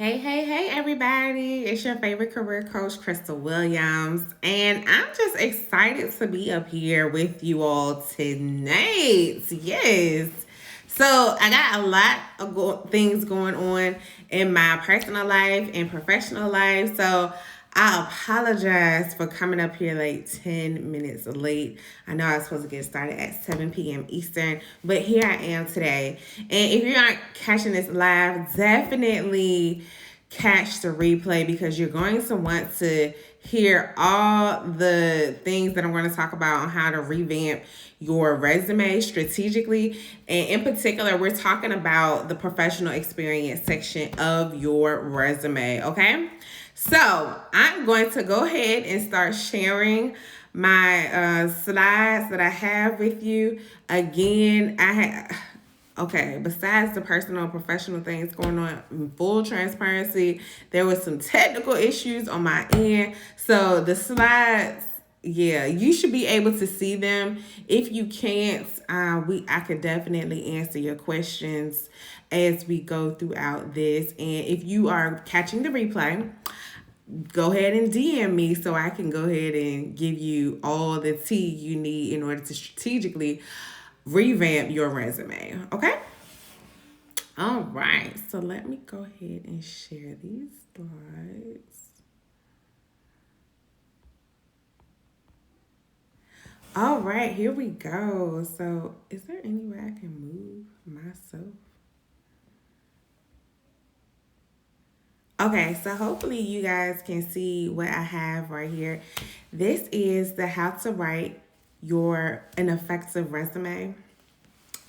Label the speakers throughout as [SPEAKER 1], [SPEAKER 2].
[SPEAKER 1] Hey, everybody. It's your favorite career coach, Crystal Williams. And I'm just excited to be up here with you all tonight. Yes. So, I got a lot of things going on in my personal life and professional life. So, I apologize for coming up here like 10 minutes late. I know I was supposed to get started at 7 p.m. Eastern, but here I am today. And if you're not catching this live, definitely catch the replay because you're going to want to hear all the things that I'm going to talk about on how to revamp your resume strategically. And in particular, we're talking about the professional experience section of your resume, okay? So I'm going to go ahead and start sharing my slides that I have with you. Again, I have. Okay, besides the personal and professional things going on, in full transparency, there was some technical issues on my end. So the slides, yeah, you should be able to see them. If you can't, I could definitely answer your questions as we go throughout this. And if you are catching the replay, go ahead and DM me so I can go ahead and give you all the tea you need in order to strategically revamp your resume. Okay? All right. So let me go ahead and share these slides. All right, here we go. So, is there any way I can move myself? Okay, so hopefully you guys can see what I have right here. This is the how to write your an effective resume.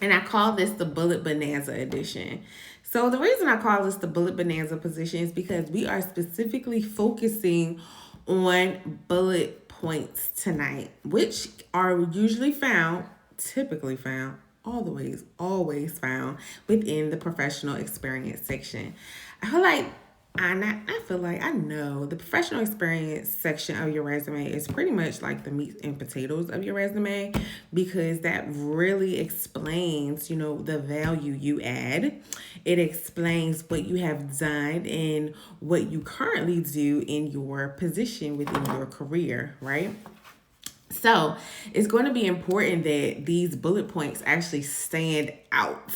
[SPEAKER 1] And I call this the Bullet Bonanza edition. So the reason I call this the Bullet Bonanza position is because we are specifically focusing on bullet points tonight, which are usually found, typically found, always found within the professional experience section. I feel like I know the professional experience section of your resume is pretty much like the meat and potatoes of your resume because that really explains, the value you add. It explains what you have done and what you currently do in your position within your career, right? So it's going to be important that these bullet points actually stand out,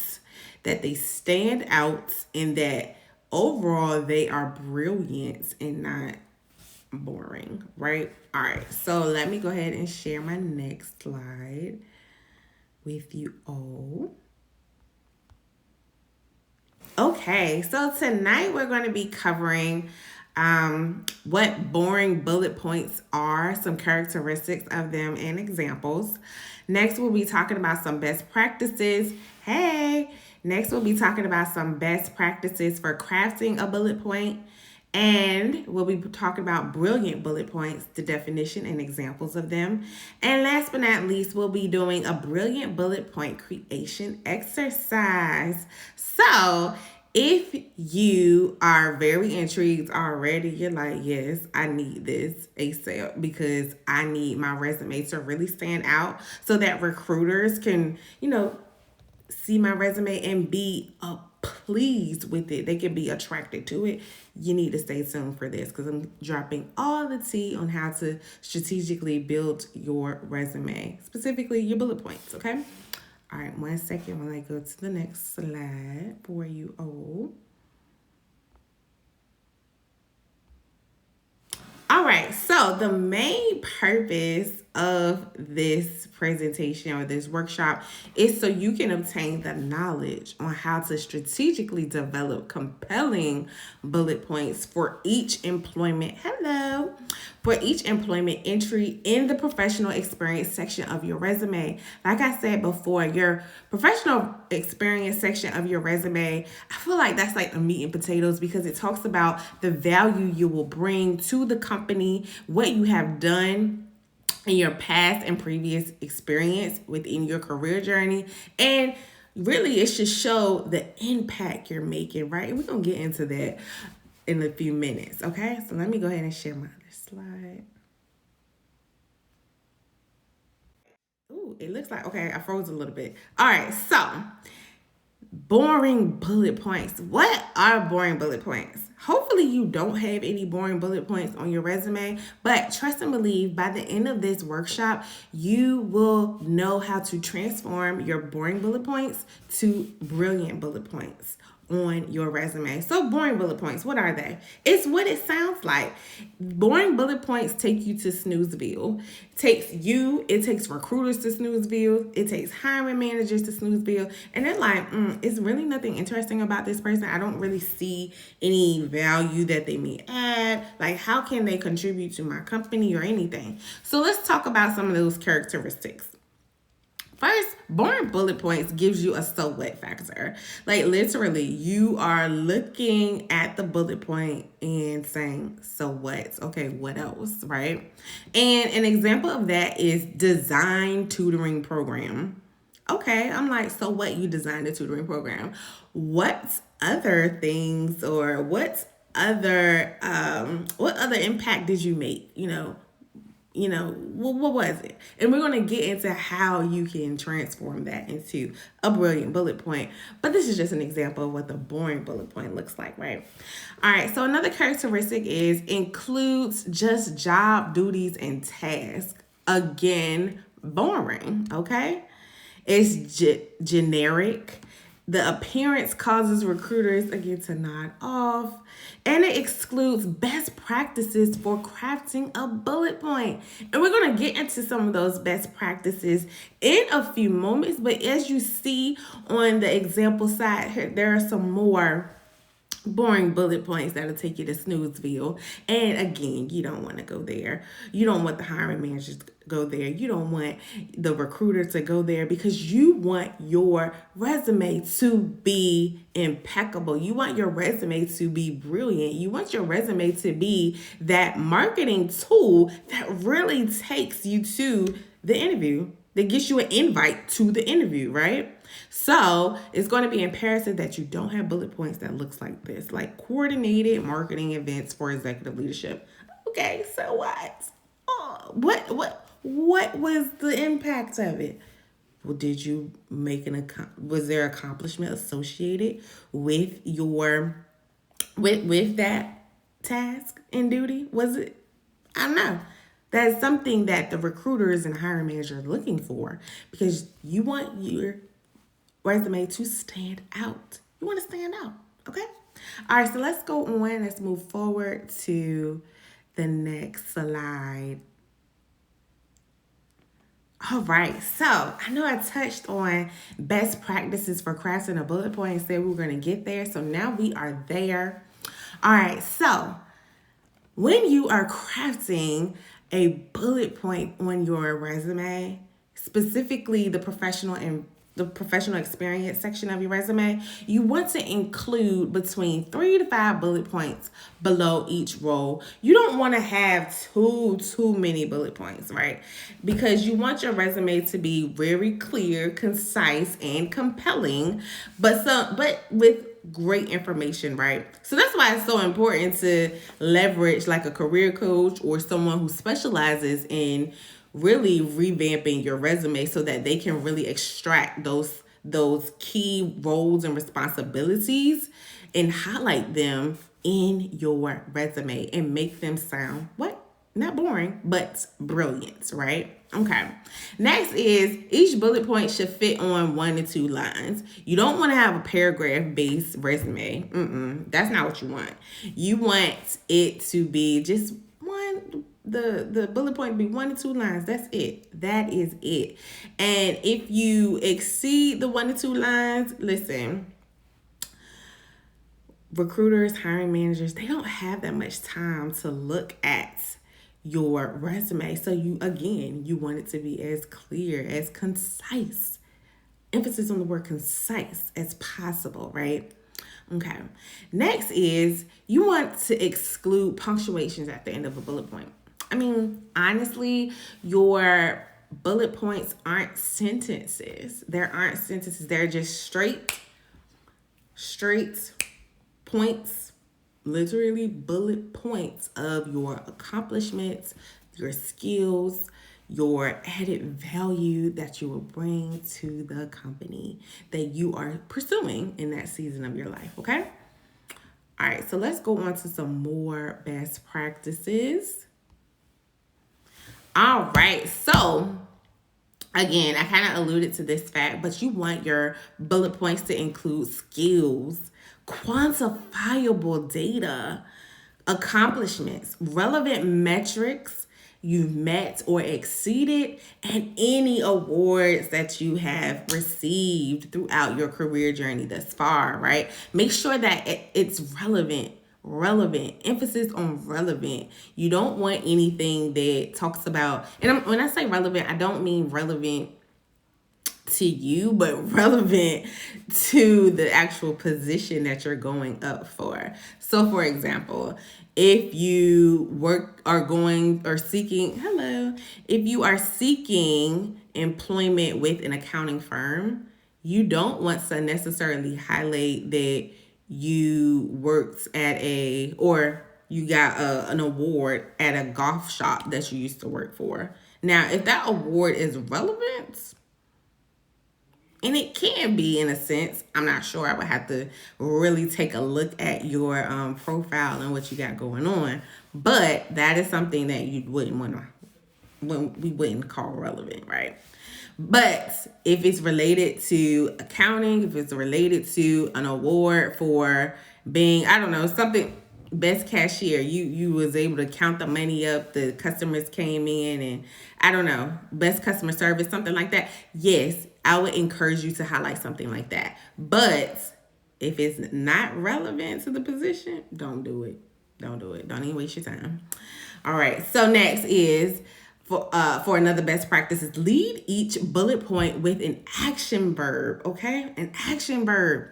[SPEAKER 1] that they stand out, and that overall they are brilliant and not boring, right? All right, so let me go ahead and share my next slide with you all. Okay, so tonight we're going to be covering what boring bullet points are, some characteristics of them, and examples. Next, we'll be talking about some best practices. Hey, next, we'll be talking about some best practices for crafting a bullet point. And we'll be talking about brilliant bullet points, the definition and examples of them. And last but not least, we'll be doing a brilliant bullet point creation exercise. So, if you are very intrigued already, you're like, yes, I need this ASAP because I need my resume to really stand out so that recruiters can, see my resume and be pleased with it. They can be attracted to it. You need to stay tuned for this because I'm dropping all the tea on how to strategically build your resume, specifically your bullet points, okay? All right, 1 second while I go to the next slide for you all. All right, so the main purpose of this presentation or this workshop is so you can obtain the knowledge on how to strategically develop compelling bullet points for each employment. For each employment entry in the professional experience section of your resume. Like I said before, your professional experience section of your resume, I feel like that's like the meat and potatoes because it talks about the value you will bring to the company, what you have done in your past and previous experience within your career journey, and really it should show the impact you're making, right? And we're going to get into that in a few minutes, okay? So let me go ahead and share my other slide. Ooh, it looks like, okay, I froze a little bit. All right, so Boring bullet points. What are boring bullet points? Hopefully, you don't have any boring bullet points on your resume, but trust and believe by the end of this workshop, you will know how to transform your boring bullet points to brilliant bullet points on your resume. So, boring bullet points, what are they? It's what it sounds like. Boring bullet points take you to Snoozeville. It takes recruiters to Snoozeville. It takes hiring managers to Snoozeville. And they're like, it's really nothing interesting about this person. I don't really see any value that they may add. Like, how can they contribute to my company or anything? So, let's talk about some of those characteristics. First, boring bullet points gives you a so what factor. Like literally, you are looking at the bullet point and saying, so what? Okay, what else, right? And an example of that is design tutoring program. Okay, I'm like, so what? You designed a tutoring program. What other things or what other impact did you make? What was it? And we're going to get into how you can transform that into a brilliant bullet point. But this is just an example of what the boring bullet point looks like, right? All right, so another characteristic is includes just job duties and tasks. Again, boring, okay? It's generic. The appearance causes recruiters, again, to nod off. And it excludes best practices for crafting a bullet point. And we're going to get into some of those best practices in a few moments. But as you see on the example side here, there are some more boring bullet points that'll take you to Snoozeville. And again, you don't want to go there. You don't want the hiring managers to go there. You don't want the recruiter to go there because you want your resume to be impeccable. You want your resume to be brilliant. You want your resume to be that marketing tool that really takes you to the interview, that gets you an invite to the interview, right? So it's going to be imperative that you don't have bullet points that looks like this, like coordinated marketing events for executive leadership. Okay, so what? Oh, what was the impact of it? Well, did you make was there accomplishment associated with your with that task and duty? Was it? I don't know. That's something that the recruiters and hiring managers are looking for because you want your resume to stand out. You want to stand out, okay? All right, so let's go on. Let's move forward to the next slide. All right, so I know I touched on best practices for crafting a bullet point and said we were going to get there. So now we are there. All right, so when you are crafting a bullet point on your resume, specifically the professional experience section of your resume, you want to include between 3 to 5 bullet points below each role. You don't want to have too many bullet points, right? Because you want your resume to be very clear, concise, and compelling, but with great information, right? So that's why it's so important to leverage like a career coach or someone who specializes in really revamping your resume so that they can really extract those key roles and responsibilities and highlight them in your resume and make them sound not boring, but brilliant, right? Okay. Next is each bullet point should fit on 1 to 2 lines. You don't want to have a paragraph-based resume. That's not what you want. You want it to be just the bullet point to be 1 to 2 lines. That's it. That is it. And if you exceed the 1 to 2 lines, listen, recruiters, hiring managers, they don't have that much time to look at your resume. So you want it to be as clear, as concise, emphasis on the word concise as possible, right? Okay. Next is you want to exclude punctuations at the end of a bullet point. I mean, honestly, your bullet points aren't sentences. There aren't sentences. They're just straight points, literally bullet points of your accomplishments, your skills, your added value that you will bring to the company that you are pursuing in that season of your life, okay? All right, so let's go on to some more best practices. All right, so again, I kind of alluded to this fact, but you want your bullet points to include skills, quantifiable data, accomplishments, relevant metrics you've met or exceeded, and any awards that you have received throughout your career journey thus far, right? Make sure that it's relevant, emphasis on relevant. You don't want anything that talks about, and when I say relevant, I don't mean relevant to you, but relevant to the actual position that you're going up for. So, for example, if you if you are seeking employment with an accounting firm, you don't want to necessarily highlight that you worked at or you got an award at a golf shop that you used to work for. Now, if that award is relevant, and it can be in a sense, I'm not sure. I would have to really take a look at your profile and what you got going on. But that is something that you wouldn't want to, we wouldn't call relevant, right? But if it's related to accounting, if it's related to an award for being, I don't know, something, best cashier, you was able to count the money up, the customers came in, and I don't know, best customer service, something like that. Yes, I would encourage you to highlight something like that. But if it's not relevant to the position, don't do it. Don't do it. Don't even waste your time. All right. So next is for another best practice is lead each bullet point with an action verb. Okay, an action verb.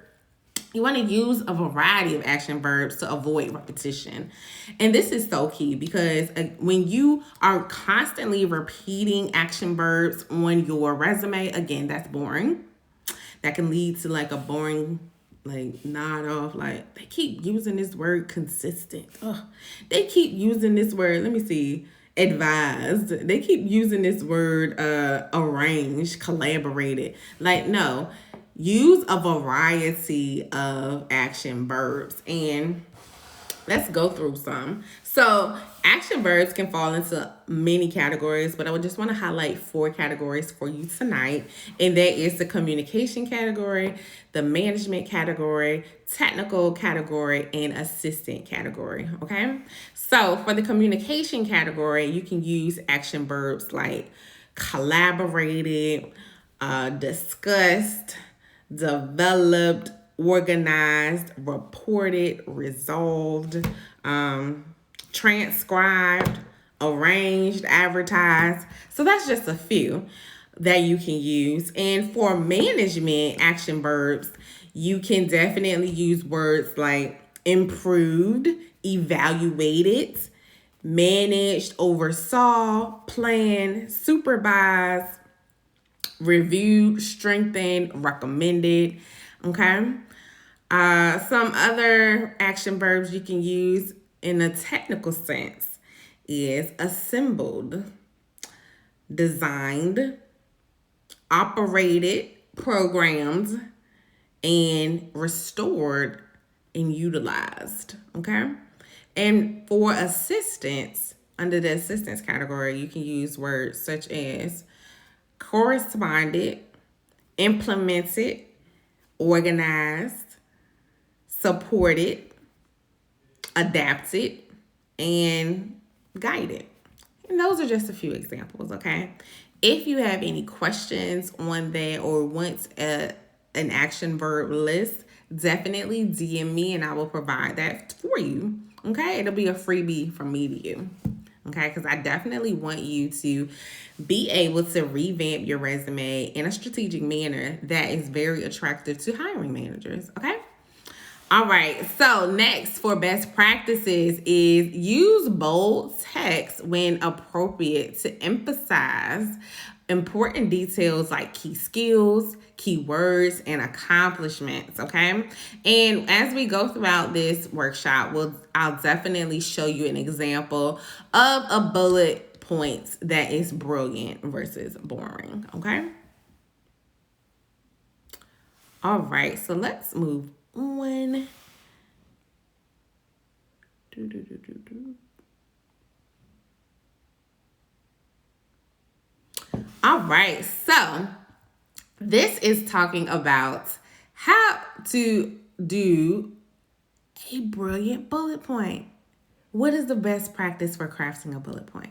[SPEAKER 1] You want to use a variety of action verbs to avoid repetition. And this is so key because when you are constantly repeating action verbs on your resume, again, that's boring. That can lead to like a boring, like nod off, like they keep using this word consistent. Ugh. They keep using this word, let me see, advised. They keep using this word arranged, collaborated. Like, no. Use a variety of action verbs, and let's go through some. So action verbs can fall into many categories, but I would just want to highlight 4 categories for you tonight. And that is the communication category, the management category, technical category, and assistant category. Okay. So for the communication category, you can use action verbs like collaborated, discussed, developed, organized, reported, resolved, transcribed, arranged, advertised. So that's just a few that you can use. And for management action verbs, you can definitely use words like improved, evaluated, managed, oversaw, planned, supervised, reviewed, strengthened, recommended. Okay. Some other action verbs you can use in a technical sense is assembled, designed, operated, programmed, and restored and utilized. Okay. And for assistance, under the assistance category, you can use words such as corresponded, implemented, organized, supported, adapted, and guided. And those are just a few examples, okay? If you have any questions on that or want an action verb list, definitely DM me and I will provide that for you, okay? It'll be a freebie from me to you. Okay, because I definitely want you to be able to revamp your resume in a strategic manner that is very attractive to hiring managers. Okay. All right. So next for best practices is use bold text when appropriate to emphasize important details like key skills, keywords, and accomplishments. Okay. And as we go throughout this workshop, I'll definitely show you an example of a bullet points that is brilliant versus boring, okay? All right, so let's move on. All right, so this is talking about how to do a brilliant bullet point. What is the best practice for crafting a bullet point?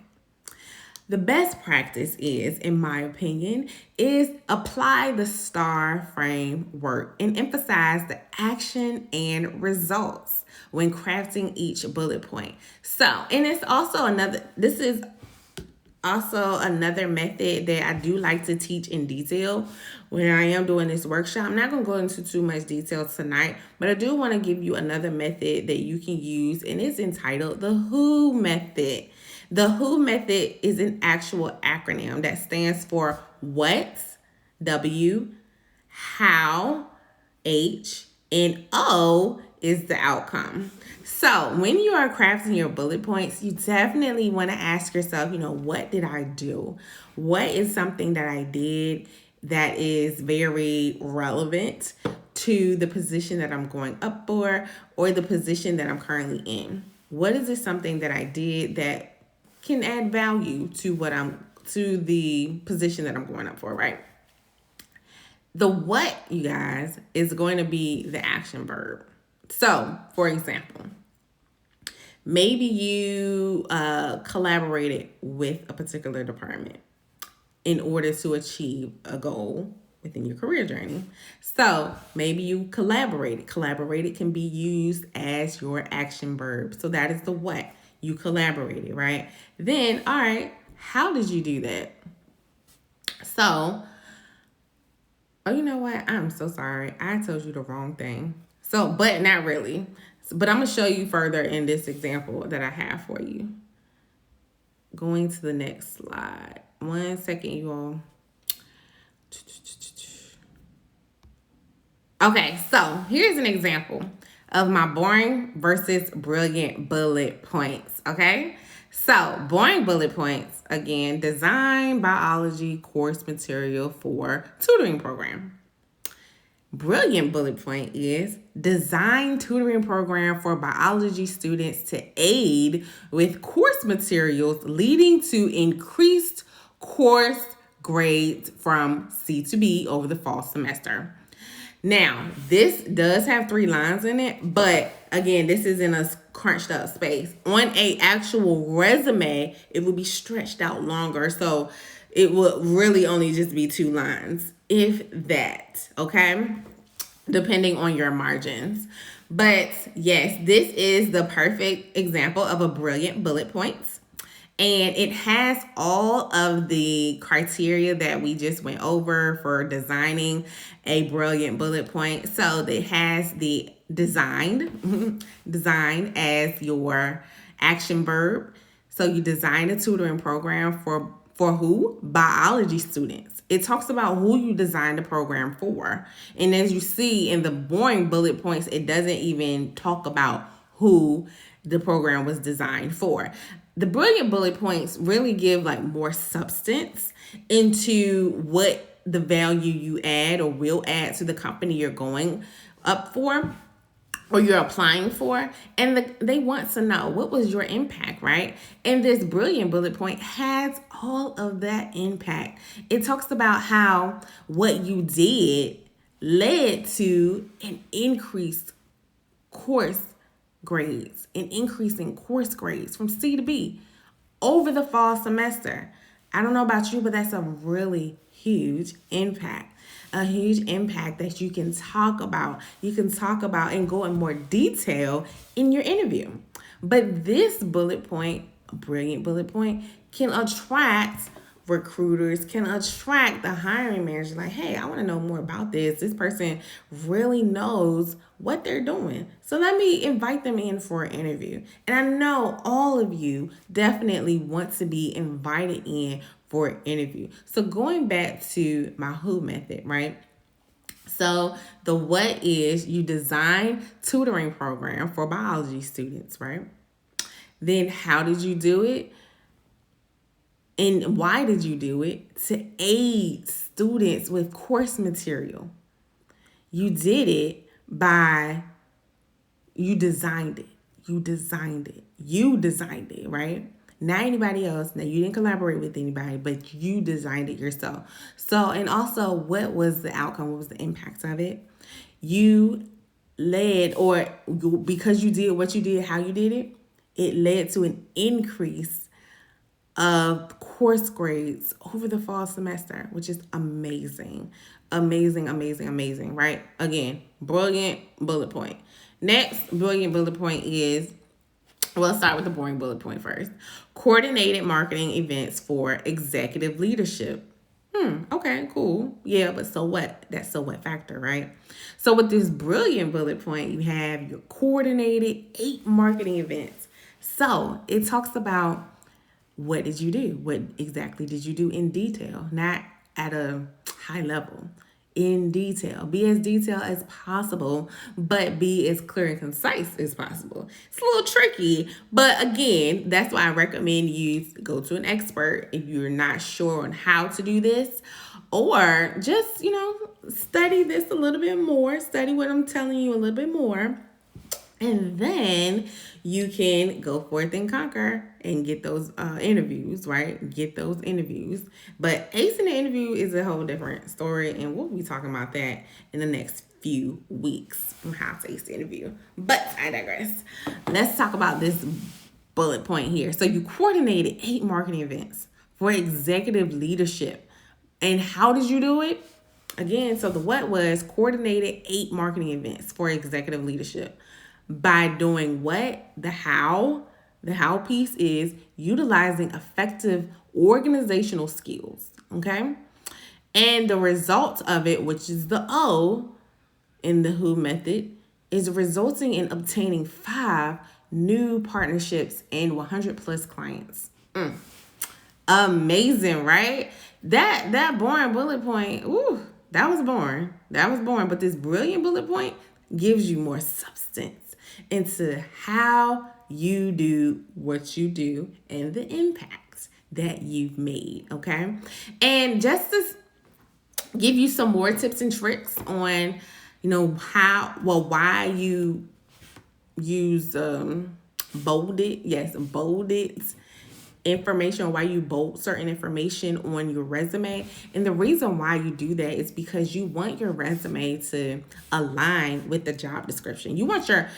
[SPEAKER 1] The best practice is, in my opinion, is apply the STAR framework and emphasize the action and results when crafting each bullet point. So, and it's also this is also another method that I do like to teach in detail when I am doing this workshop. I'm not going to go into too much detail tonight, but I do want to give you another method that you can use, and it's entitled the WHO method. The WHO method is an actual acronym that stands for what, W, how, H, and O is the outcome. So when you are crafting your bullet points, you definitely want to ask yourself, what did I do? What is something that I did that is very relevant to the position that I'm going up for or the position that I'm currently in? What is it something that I did that can add value to to the position that I'm going up for, right? The what, you guys, is going to be the action verb. So, for example, maybe you collaborated with a particular department in order to achieve a goal within your career journey. So maybe you collaborated. Collaborated can be used as your action verb. So that is the what. You collaborated, right? Then, all right, how did you do that? So, oh, you know what? I'm so sorry. I told you the wrong thing. So, but not really. But I'm going to show you further in this example that I have for you. Going to the next slide. 1 second, you all. Okay, so here's an example of my boring versus brilliant bullet points, okay? So, boring bullet points, again, design biology course material for tutoring program. Brilliant bullet point is design tutoring program for biology students to aid with course materials leading to increased course grades from C to B over the fall semester. Now, this does have 3 lines in it, but again, this is in a crunched up space. On a actual resume, it will be stretched out longer, so it will really only just be 2 lines, if that, okay? Depending on your margins. But yes, this is the perfect example of a brilliant bullet points. And it has all of the criteria that we just went over for designing a brilliant bullet point. So it has the design as your action verb. So you design a tutoring program for who? Biology students. It talks about who you designed the program for. And as you see in the boring bullet points, it doesn't even talk about who the program was designed for. The brilliant bullet points really give like more substance into what the value you add or will add to the company you're going up for or you're applying for. And they want to know, what was your impact, right? And this brilliant bullet point has all of that impact. It talks about how what you did led to an increased course grades, an increase in course grades from C to B over the fall semester. I don't know about you, but that's a really huge impact. A huge impact that you can talk about. You can talk about and go in more detail in your interview. But this bullet point, a brilliant bullet point, can attract recruiters, can attract the hiring manager. Like, hey, I want to know more about this. This person really knows what they're doing. So let me invite them in for an interview. And I know all of you definitely want to be invited in for an interview. So going back to my WHO method, right? So the what is you design tutoring program for biology students, right? Then how did you do it? And why did you do it? To aid students with course material. You did it by, you designed it. You designed it. You designed it, right? Not anybody else. Now, you didn't collaborate with anybody, but you designed it yourself. So, and also, what was the outcome? What was the impact of it? You led, or because you did what you did, how you did it, it led to an increase of course grades over the fall semester, which is amazing. Amazing, amazing, amazing, right? Again, brilliant bullet point. Next brilliant bullet point is, well, let's start with the boring bullet point first. Coordinated marketing events for executive leadership. Okay, cool. Yeah, but so what? That so what factor, right? So with this brilliant bullet point, you have your coordinated 8 marketing events. So it talks about, what did you do? What exactly did you do in detail? Not at a high level. In detail. Be as detailed as possible, but be as clear and concise as possible. It's a little tricky, but again, that's why I recommend you go to an expert if you're not sure on how to do this, or just, study this a little bit more, study what I'm telling you a little bit more. And then you can go forth and conquer and get those interviews, right? Get those interviews. But acing the interview is a whole different story, and we'll be talking about that in the next few weeks on how to ace the interview. But I digress. Let's talk about this bullet point here. So you coordinated 8 marketing events for executive leadership. And how did you do it? Again, so the what was coordinated 8 marketing events for executive leadership. By doing what? The how. The how piece is utilizing effective organizational skills. Okay. And the result of it, which is the O in the who method, is resulting in obtaining 5 new partnerships and 100 plus clients. Amazing, right? That boring bullet point, ooh, that was boring. That was boring. But this brilliant bullet point gives you more substance into how you do what you do and the impact that you've made, okay? And just to give you some more tips and tricks on, why you use bolded information, why you bold certain information on your resume. And the reason why you do that is because you want your resume to align with the job description. You want your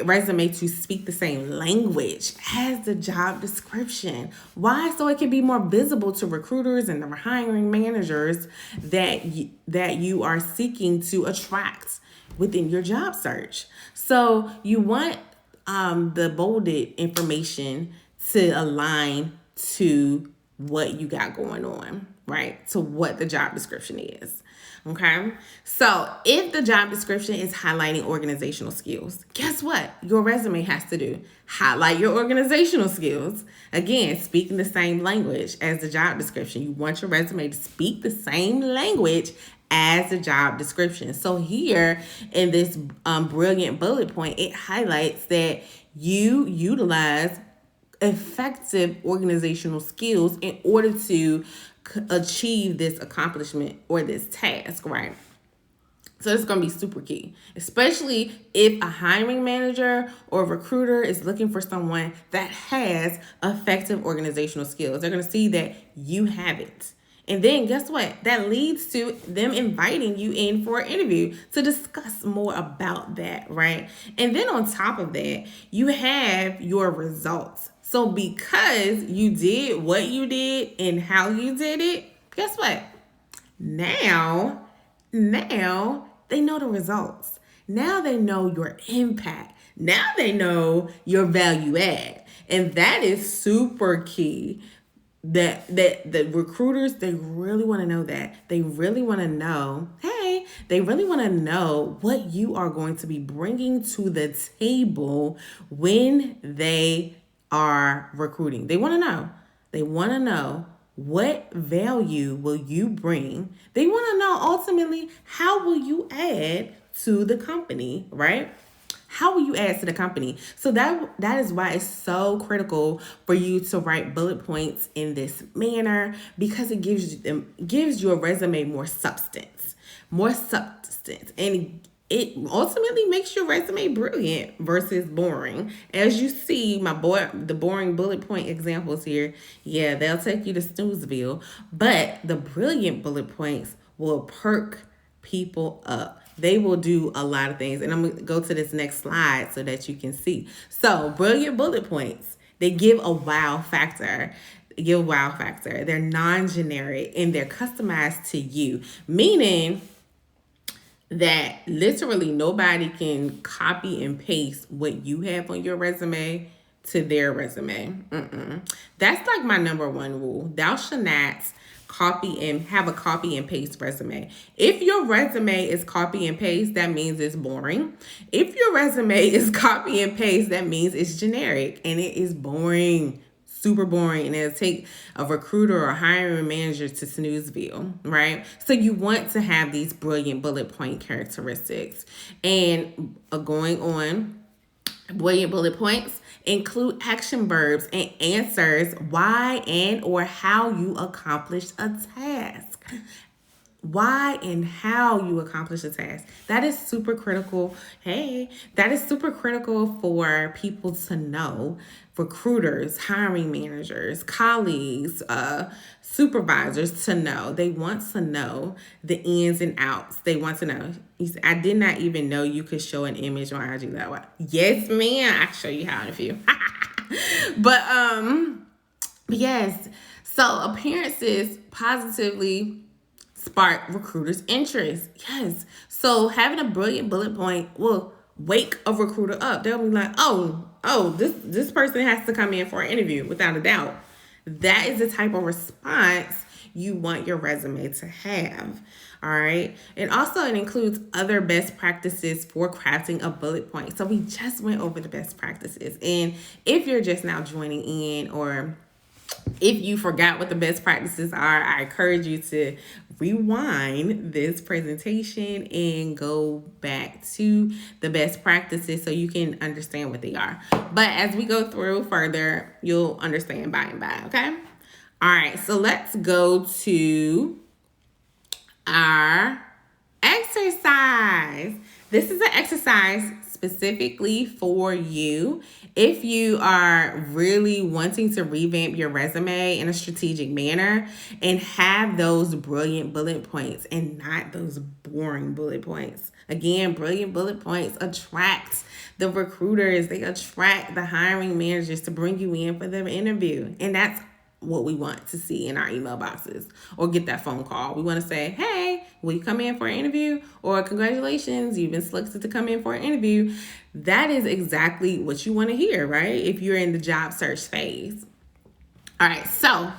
[SPEAKER 1] resume to speak the same language as the job description. Why? So it can be more visible to recruiters and the hiring managers that you are seeking to attract within your job search. So you want the bolded information to align to what you got going on, right? To what the job description is. Okay. So if the job description is highlighting organizational skills, guess what? Your resume has to do highlight your organizational skills. Again, speaking the same language as the job description. You want your resume to speak the same language as the job description. So here in this brilliant bullet point, it highlights that you utilize effective organizational skills in order to achieve this accomplishment or this task, right? So it's going to be super key, especially if a hiring manager or recruiter is looking for someone that has effective organizational skills. They're going to see that you have it. And then guess what? That leads to them inviting you in for an interview to discuss more about that, right? And then on top of that, you have your results. So because you did what you did and how you did it, guess what? Now they know the results. Now they know your impact. Now they know your value add. And that is super key. That the recruiters, they really want to know that. They really want to know, they really want to know what you are going to be bringing to the table when they are recruiting. They want to know. They want to know what value will you bring. They want to know ultimately how will you add to the company, right? How will you add to the company? So that is why it's so critical for you to write bullet points in this manner, because it gives your resume more substance, and it ultimately makes your resume brilliant versus boring. As you see, the boring bullet point examples here, yeah, they'll take you to Snoozeville, but the brilliant bullet points will perk people up. They will do a lot of things. And I'm going to go to this next slide so that you can see. So, brilliant bullet points, they give a wow factor. They're non-generic and they're customized to you, meaning that literally nobody can copy and paste what you have on your resume to their resume. That's like my number one rule. Thou shalt not have a copy and paste resume. If your resume is copy and paste, that means it's boring. If your resume is copy and paste, that means it's generic, and it is boring. Super boring, and it'll take a recruiter or a hiring manager to Snoozeville, right? So you want to have these brilliant bullet point characteristics. And going on, brilliant bullet points include action verbs and answers why and or how you accomplished a task. Why and how you accomplish a task. That is super critical. That is super critical for people to know. Recruiters, hiring managers, colleagues, supervisors to know. They want to know the ins and outs. They want to know. I did not even know you could show an image on IG that way. Yes, ma'am. I'll show you how in a few. But yes. So appearances positively spark recruiters' interest. Yes. So having a brilliant bullet point will wake a recruiter up. They'll be like, this person has to come in for an interview, without a doubt. That is the type of response you want your resume to have. All right. And also it includes other best practices for crafting a bullet point. So we just went over the best practices. And if you're just now joining in, or if you forgot what the best practices are, I encourage you to rewind this presentation and go back to the best practices so you can understand what they are. But as we go through further, you'll understand by and by, okay? All right, so let's go to our exercise. This is an exercise specifically for you if you are really wanting to revamp your resume in a strategic manner and have those brilliant bullet points and not those boring bullet points. Again, brilliant bullet points attract the recruiters. They attract the hiring managers to bring you in for their interview. And that's what we want to see in our email boxes, or get that phone call. We want to say, hey, will you come in for an interview? Or congratulations, you've been selected to come in for an interview. That is exactly what you want to hear, right? If you're in the job search phase. All right, so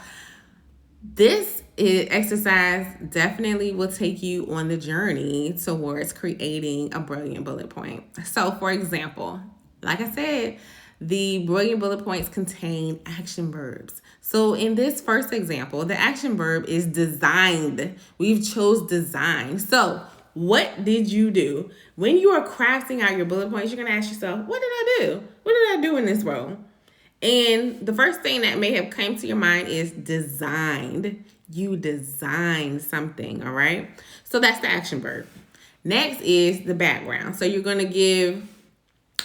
[SPEAKER 1] this exercise definitely will take you on the journey towards creating a brilliant bullet point. So for example, like I said, the brilliant bullet points contain action verbs. So in this first example, the action verb is designed. We've chose design. So what did you do? When you are crafting out your bullet points, you're going to ask yourself, what did I do? What did I do in this role? And the first thing that may have come to your mind is designed. You designed something, all right? So that's the action verb. Next is the background. So you're going to give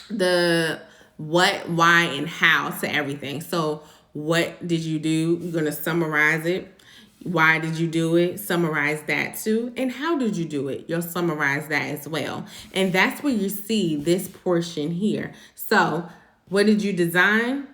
[SPEAKER 1] the what, why, and how to everything. So what did you do? You're going to summarize it. Why did you do it? Summarize that too. And how did you do it? You'll summarize that as well. And that's where you see this portion here. So what did you design?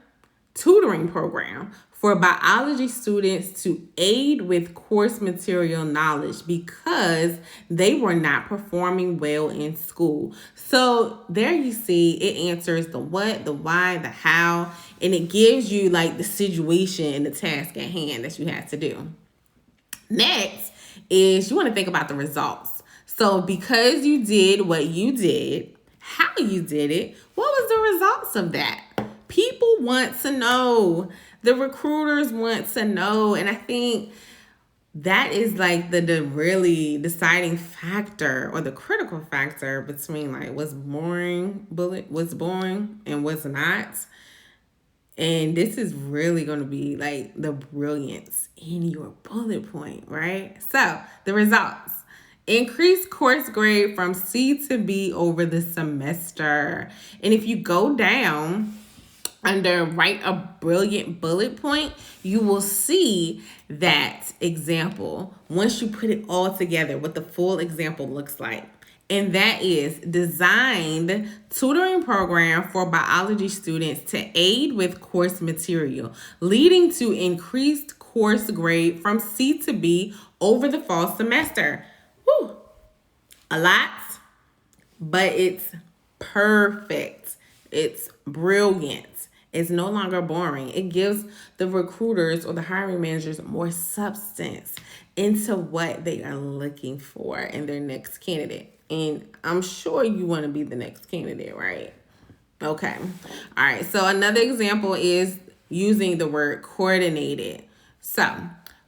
[SPEAKER 1] Tutoring program for biology students to aid with course material knowledge because they were not performing well in school. So there you see it answers the what, the why, the how, and it gives you like the situation and the task at hand that you have to do. Next is you want to think about the results. So because you did what you did, how you did it, what was the results of that? People want to know. The recruiters want to know. And I think that is like the really deciding factor or the critical factor between like what's boring and what's not. And this is really going to be like the brilliance in your bullet point, right? So the results: increase course grade from C to B over the semester. And if you go down under write a brilliant bullet point, you will see that example once you put it all together, what the full example looks like. And that is designed tutoring program for biology students to aid with course material, leading to increased course grade from C to B over the fall semester. Whew. A lot, but it's perfect. It's brilliant. It's no longer boring. It gives the recruiters or the hiring managers more substance into what they are looking for in their next candidate. And I'm sure you want to be the next candidate, right? Okay. All right. So another example is using the word coordinated. So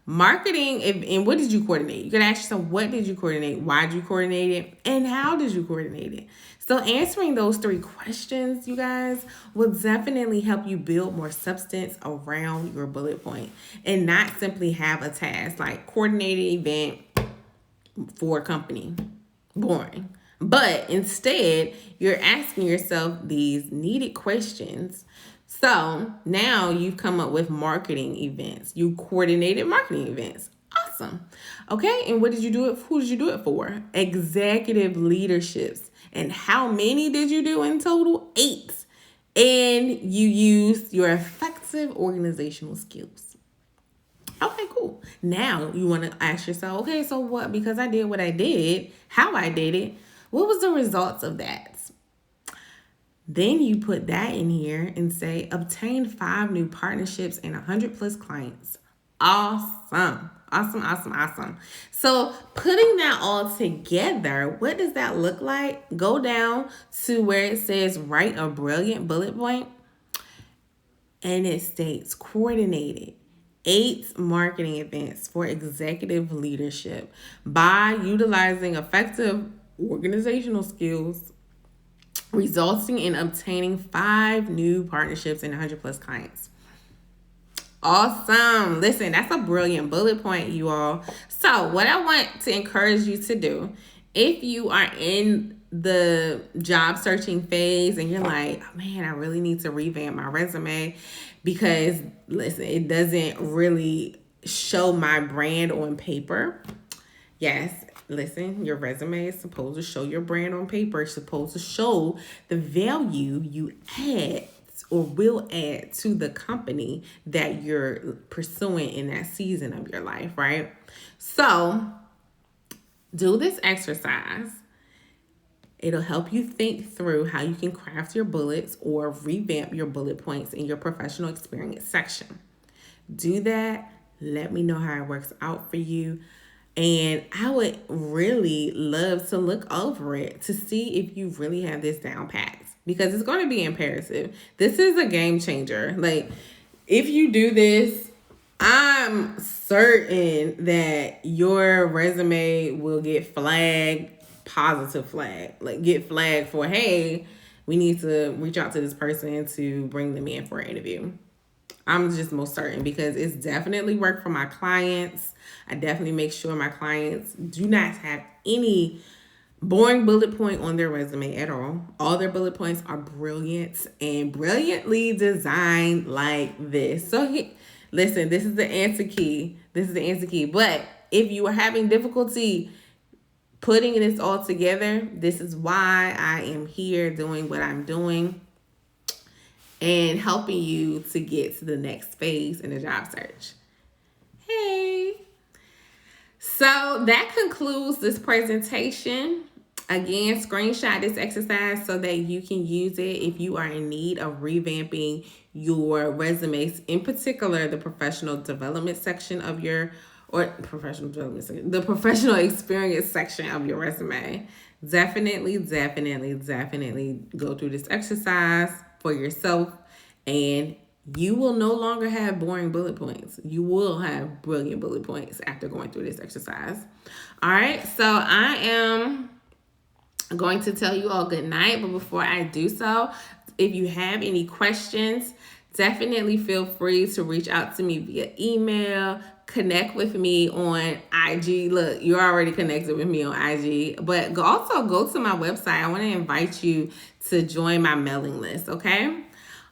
[SPEAKER 1] marketing, and what did you coordinate? You can ask yourself, what did you coordinate? Why did you coordinate it? And how did you coordinate it? So answering those 3 questions, you guys, will definitely help you build more substance around your bullet point and not simply have a task like coordinated event for a company. Boring. But instead, you're asking yourself these needed questions. So now you've come up with marketing events. You coordinated marketing events. Awesome. Okay, and what did you do it? Who did you do it for? Executive leaderships. And how many did you do in total? 8. And you used your effective organizational skills. Okay, cool. Now you want to ask yourself, okay, so what? Because I did what I did, how I did it, what was the results of that? Then you put that in here and say, obtain 5 new partnerships and 100 plus clients. Awesome. Awesome, awesome, awesome. So putting that all together, what does that look like? Go down to where it says write a brilliant bullet point. And it states coordinated 8 marketing events for executive leadership by utilizing effective organizational skills, resulting in obtaining 5 new partnerships and 100 plus clients. Awesome. Listen, that's a brilliant bullet point, you all. So what I want to encourage you to do, if you are in the job searching phase and you're like, oh, man, I really need to revamp my resume because, listen, it doesn't really show my brand on paper. Yes, listen, your resume is supposed to show your brand on paper. It's supposed to show the value you add or will add to the company that you're pursuing in that season of your life, right? So do this exercise. It'll help you think through how you can craft your bullets or revamp your bullet points in your professional experience section. Do that. Let me know how it works out for you. And I would really love to look over it to see if you really have this down pat, because it's going to be imperative. This is a game changer. Like, if you do this, I'm certain that your resume will get flagged, positive flag, like get flagged for, hey, we need to reach out to this person to bring them in for an interview. I'm just most certain because it's definitely worked for my clients. I definitely make sure my clients do not have any boring bullet point on their resume at all. All their bullet points are brilliant and brilliantly designed like this. So listen, this is the answer key. This is the answer key. But if you are having difficulty putting this all together, this is why I am here doing what I'm doing and helping you to get to the next phase in the job search. Hey. So that concludes this presentation. Again, screenshot this exercise so that you can use it if you are in need of revamping your resumes, in particular the professional development section of your, or professional development section, the professional experience section of your resume. Definitely go through this exercise for yourself and you will no longer have boring bullet points. You will have brilliant bullet points after going through this exercise. All right, so I am going to tell you all good night, but before I do so, if you have any questions, definitely feel free to reach out to me via email, connect with me on IG. Look, you're already connected with me on IG, but also go to my website. I want to invite you to join my mailing list, okay?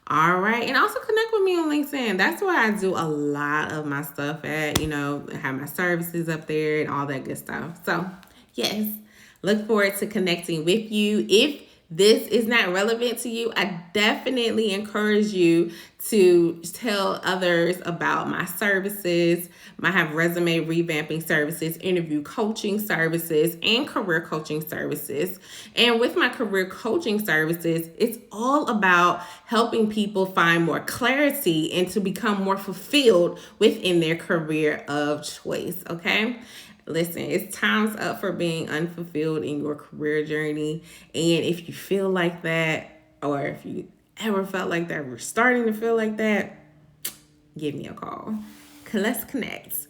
[SPEAKER 1] All right. And also connect with me on LinkedIn. That's where I do a lot of my stuff at. I have my services up there and all that good stuff. So, yes, look forward to connecting with you. If this is not relevant to you, I definitely encourage you to tell others about my services. I have resume revamping services, interview coaching services, and career coaching services. And with my career coaching services, it's all about helping people find more clarity and to become more fulfilled within their career of choice. Okay. Listen, it's time's up for being unfulfilled in your career journey. And if you feel like that, or if you ever felt like that, we're starting to feel like that, give me a call. Let's connect.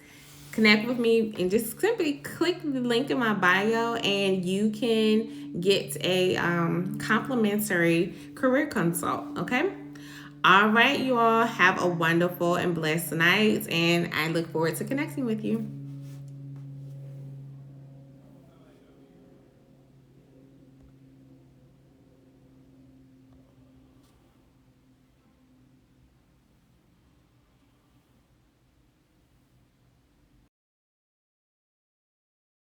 [SPEAKER 1] Connect with me and just simply click the link in my bio and you can get a complimentary career consult. Okay. All right, you all have a wonderful and blessed night, and I look forward to connecting with you.